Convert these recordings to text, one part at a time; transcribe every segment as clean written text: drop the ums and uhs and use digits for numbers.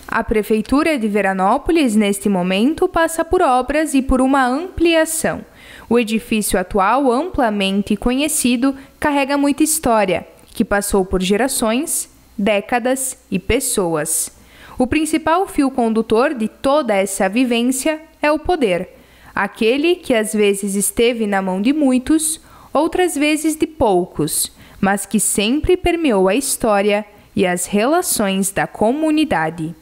A Prefeitura de Veranópolis, neste momento, passa por obras e por uma ampliação. O edifício atual, amplamente conhecido, carrega muita história, que passou por gerações, décadas e pessoas. O principal fio condutor de toda essa vivência é o poder, aquele que às vezes esteve na mão de muitos, outras vezes de poucos, mas que sempre permeou a história e as relações da comunidade.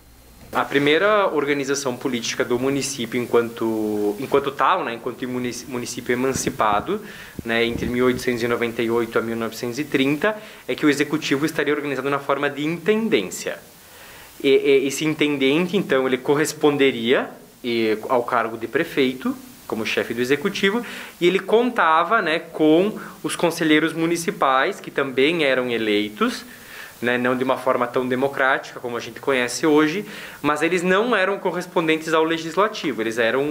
A primeira organização política do município enquanto tal, né, enquanto município emancipado, né, entre 1898 a 1930, é que o executivo estaria organizado na forma de intendência. Esse intendente, então, ele corresponderia ao cargo de prefeito, como chefe do executivo, e ele contava, né, com os conselheiros municipais, que também eram eleitos, né, não de uma forma tão democrática como a gente conhece hoje, mas eles não eram correspondentes ao legislativo, eles eram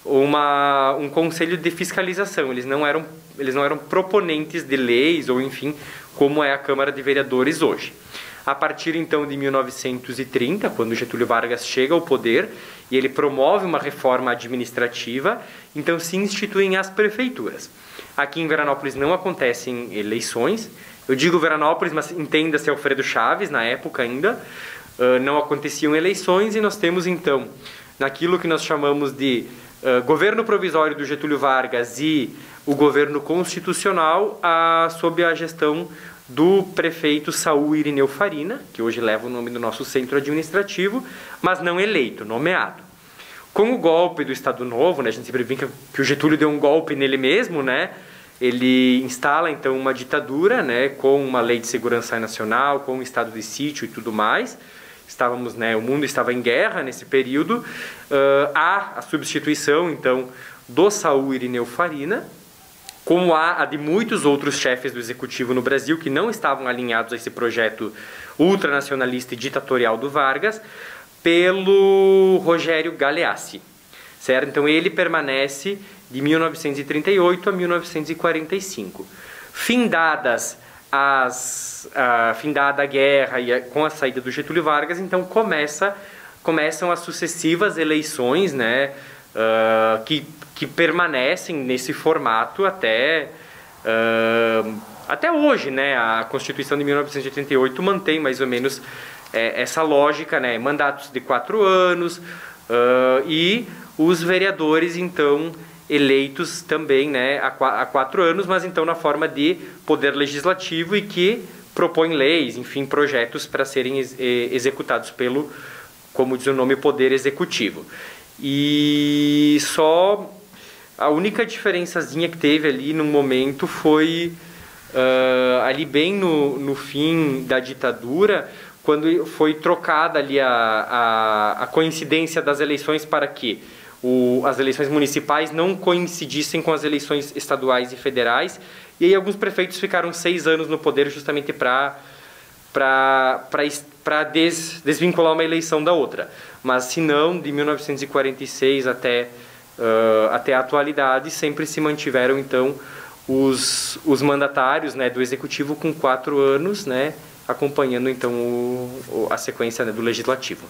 um conselho de fiscalização, eles não eram proponentes de leis, ou enfim, como é a Câmara de Vereadores hoje. A partir então de 1930, quando Getúlio Vargas chega ao poder e ele promove uma reforma administrativa, então se instituem as prefeituras. Aqui em Veranópolis não acontecem eleições. Eu digo Veranópolis, mas entenda-se Alfredo Chaves, na época ainda, não aconteciam eleições, e nós temos então, naquilo que nós chamamos de governo provisório do Getúlio Vargas e o governo constitucional, sob a gestão do prefeito Saul Irineu Farina, que hoje leva o nome do nosso centro administrativo, mas não eleito, nomeado. Com o golpe do Estado Novo, né, a gente sempre brinca que o Getúlio deu um golpe nele mesmo, né? Ele instala então uma ditadura, né, com uma lei de segurança nacional, com um estado de sítio e tudo mais. O mundo estava em guerra nesse período. Há a substituição então do Saul Irineu Farina, como há a de muitos outros chefes do executivo no Brasil que não estavam alinhados a esse projeto ultranacionalista e ditatorial do Vargas, pelo Rogério Galeassi, certo? Então ele permanece de 1938 a 1945. Findada a guerra e com a saída do Getúlio Vargas, então começam as sucessivas eleições, né, que permanecem nesse formato até hoje, né? A Constituição de 1988 mantém mais ou menos essa lógica, né? Mandatos de 4 anos e os vereadores então eleitos também, né, há 4 anos, mas então na forma de poder legislativo e que propõe leis, enfim, projetos para serem executados pelo, como diz o nome, Poder Executivo. E só a única diferençazinha que teve ali no momento foi ali bem no fim da ditadura, quando foi trocada ali a coincidência das eleições para que as eleições municipais não coincidissem com as eleições estaduais e federais, e aí alguns prefeitos ficaram 6 anos no poder justamente para desvincular uma eleição da outra. Mas se não, de 1946 até a atualidade, sempre se mantiveram então os mandatários, né, do executivo com 4 anos, né, acompanhando então a sequência, né, do legislativo.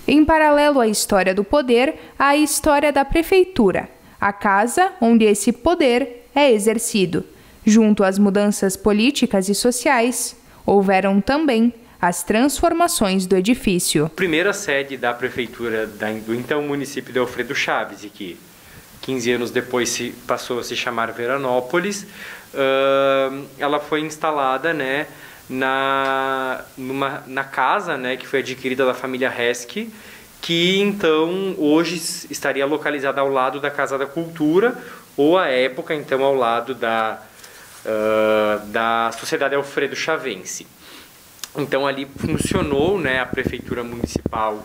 Em paralelo à história do poder, há a história da prefeitura, a casa onde esse poder é exercido. Junto às mudanças políticas e sociais, houveram também as transformações do edifício. A primeira sede da prefeitura do então município de Alfredo Chaves, e que 15 anos depois passou a se chamar Veranópolis, ela foi instalada, né, na casa, né, que foi adquirida da família Resch, que então hoje estaria localizada ao lado da Casa da Cultura, ou à época então ao lado da Sociedade Alfredo Chavense. Então ali funcionou, né, a prefeitura municipal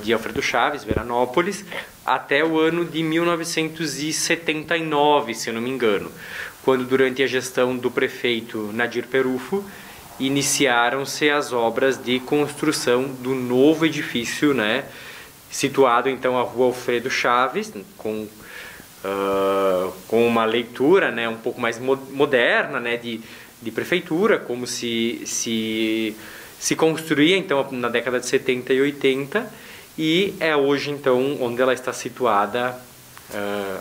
de Alfredo Chaves, Veranópolis, até o ano de 1979, se eu não me engano, quando durante a gestão do prefeito Nadir Perufo iniciaram-se as obras de construção do novo edifício, né, situado então à Rua Alfredo Chaves, com com uma leitura, né, um pouco mais moderna, né, de prefeitura, como se construía então na década de 70 e 80, e é hoje então onde ela está situada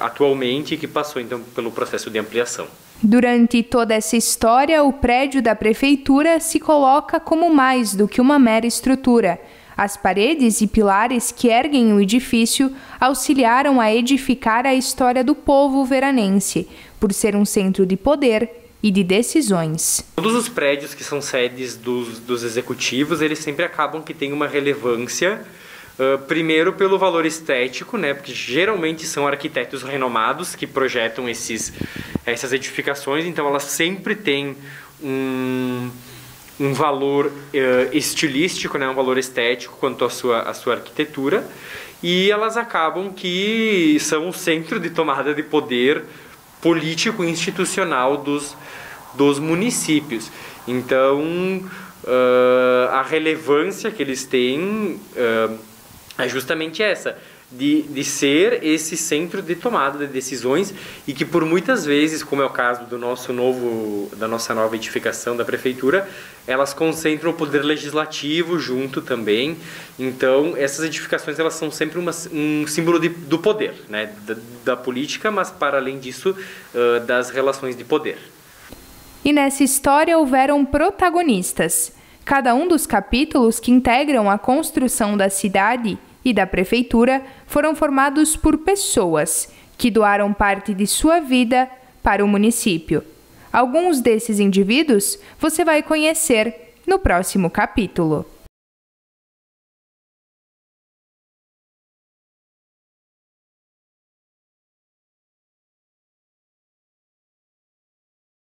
atualmente, que passou então pelo processo de ampliação. Durante toda essa história, o prédio da prefeitura se coloca como mais do que uma mera estrutura. As paredes e pilares que erguem o edifício auxiliaram a edificar a história do povo veranense, por ser um centro de poder e de decisões. Todos os prédios que são sedes dos executivos, eles sempre acabam que têm uma relevância, primeiro pelo valor estético, né, porque geralmente são arquitetos renomados que projetam essas edificações, então elas sempre têm um valor estilístico, né, um valor estético quanto à sua arquitetura, e elas acabam que são o centro de tomada de poder político e institucional dos municípios. Então, a relevância que eles têm é justamente essa, de ser esse centro de tomada de decisões, e que por muitas vezes, como é o caso da nossa nova edificação da prefeitura, elas concentram o poder legislativo junto também. Então essas edificações, elas são sempre um símbolo do poder, né, da política, mas para além disso, das relações de poder. E nessa história houveram protagonistas. Cada um dos capítulos que integram a construção da cidade e da prefeitura foram formados por pessoas que doaram parte de sua vida para o município. Alguns desses indivíduos você vai conhecer no próximo capítulo.